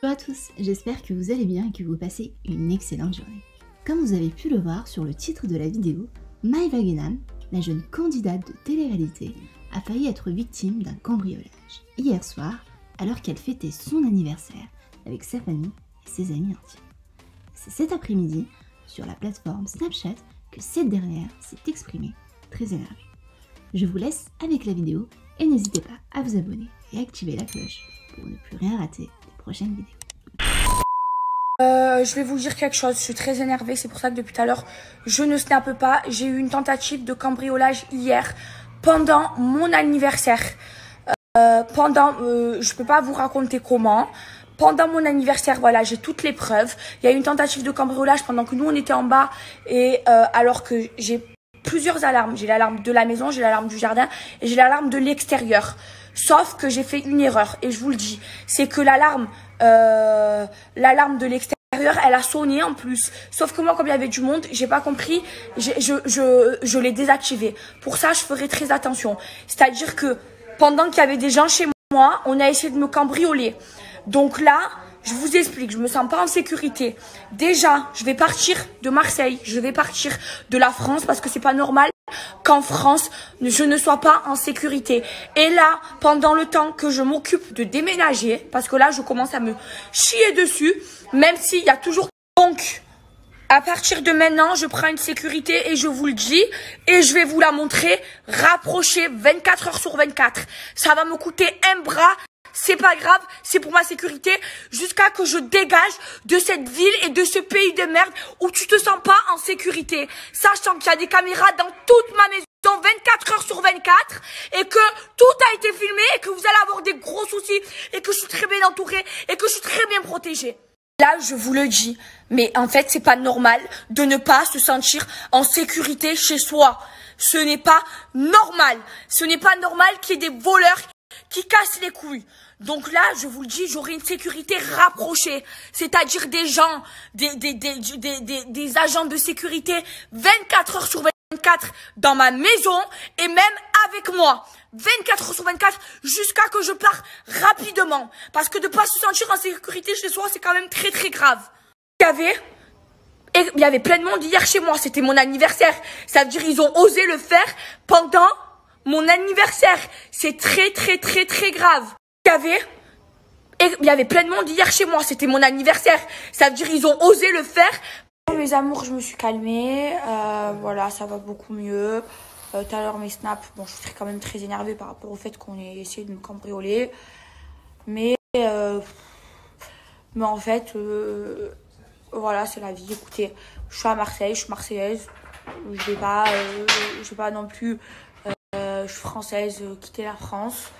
Bonjour à tous, j'espère que vous allez bien et que vous passez une excellente journée. Comme vous avez pu le voir sur le titre de la vidéo, Maë Wagenham, la jeune candidate de télé-réalité, a failli être victime d'un cambriolage hier soir alors qu'elle fêtait son anniversaire avec sa famille et ses amis intimes. C'est cet après-midi, sur la plateforme Snapchat, que cette dernière s'est exprimée très énervée. Je vous laisse avec la vidéo et n'hésitez pas à vous abonner et activer la cloche pour ne plus rien rater des prochaines vidéos. Je vais vous dire quelque chose, je suis très énervée, c'est pour ça que depuis tout à l'heure, je ne snappe pas. J'ai eu une tentative de cambriolage hier, pendant mon anniversaire. Je peux pas vous raconter comment. Pendant mon anniversaire, voilà, j'ai toutes les preuves. Il y a eu une tentative de cambriolage pendant que nous, on était en bas. Et alors que j'ai plusieurs alarmes. J'ai l'alarme de la maison, j'ai l'alarme du jardin et j'ai l'alarme de l'extérieur. Sauf que j'ai fait une erreur, et je vous le dis, c'est que l'alarme de l'extérieur, elle a sonné en plus. Sauf que moi, comme il y avait du monde, j'ai pas compris, je l'ai désactivé. Pour ça, je ferai très attention. C'est-à-dire que pendant qu'il y avait des gens chez moi, on a essayé de me cambrioler. Donc là, je vous explique, je me sens pas en sécurité. Déjà, je vais partir de Marseille, je vais partir de la France parce que c'est pas normal qu'en France, je ne sois pas en sécurité. Et là, pendant le temps que je m'occupe de déménager, parce que là, je commence à me chier dessus, même s'il y a toujours... Donc, à partir de maintenant, je prends une sécurité et je vous le dis, et je vais vous la montrer, rapprochée 24 heures sur 24. Ça va me coûter un bras. C'est pas grave, c'est pour ma sécurité, jusqu'à que je dégage de cette ville et de ce pays de merde où tu te sens pas en sécurité. Sachant qu'il y a des caméras dans toute ma maison 24 heures sur 24 et que tout a été filmé et que vous allez avoir des gros soucis et que je suis très bien entourée et que je suis très bien protégée. Là, je vous le dis, mais en fait, c'est pas normal de ne pas se sentir en sécurité chez soi. Ce n'est pas normal. Ce n'est pas normal qu'il y ait des voleurs qui cassent les couilles. Donc là, je vous le dis, j'aurai une sécurité rapprochée, c'est-à-dire des gens, des agents de sécurité 24 heures sur 24 dans ma maison et même avec moi. 24 heures sur 24 jusqu'à que je parte rapidement. Parce que de ne pas se sentir en sécurité chez soi, c'est quand même très très grave. Il y avait plein de monde hier chez moi, c'était mon anniversaire. Ça veut dire qu'ils ont osé le faire pendant mon anniversaire. C'est très très très très grave. Il y avait plein de monde hier chez moi, c'était mon anniversaire. Ça veut dire qu'ils ont osé le faire. Mes amours, je me suis calmée. Voilà, ça va beaucoup mieux. Tout à l'heure, mes snaps, bon, je suis quand même très énervée par rapport au fait qu'on ait essayé de me cambrioler. Mais en fait, voilà, c'est la vie. Écoutez, je suis à Marseille, je suis marseillaise. Je vais pas non plus, je suis française, quitter la France.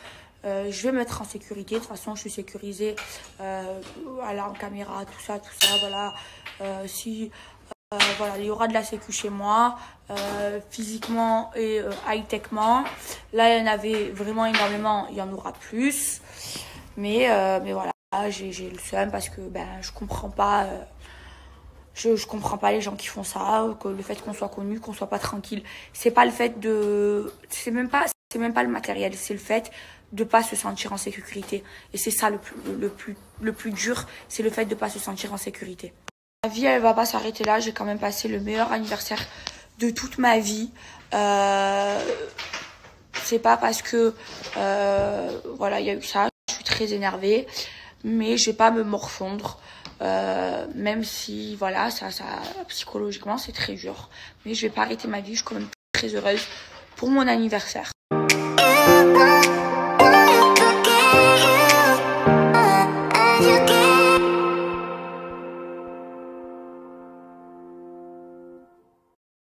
Je vais me mettre en sécurité. De toute façon, je suis sécurisée. Voilà, en caméra, tout ça, voilà. Voilà, il y aura de la sécu chez moi, physiquement et high-techement. Là, il y en avait vraiment énormément, il y en aura plus. Mais voilà, j'ai le seum parce que je comprends pas. Je comprends pas les gens qui font ça, que le fait qu'on soit connu, qu'on soit pas tranquille. C'est pas le fait de... C'est même pas le matériel, c'est le fait de pas se sentir en sécurité. Et c'est ça le plus dur, c'est le fait de pas se sentir en sécurité. Ma vie, elle va pas s'arrêter là. J'ai quand même passé le meilleur anniversaire de toute ma vie. C'est pas parce que voilà, il y a eu ça. Je suis très énervée, mais je vais pas me morfondre. Même si voilà, ça psychologiquement c'est très dur. Mais je vais pas arrêter ma vie. Je suis quand même très heureuse pour mon anniversaire.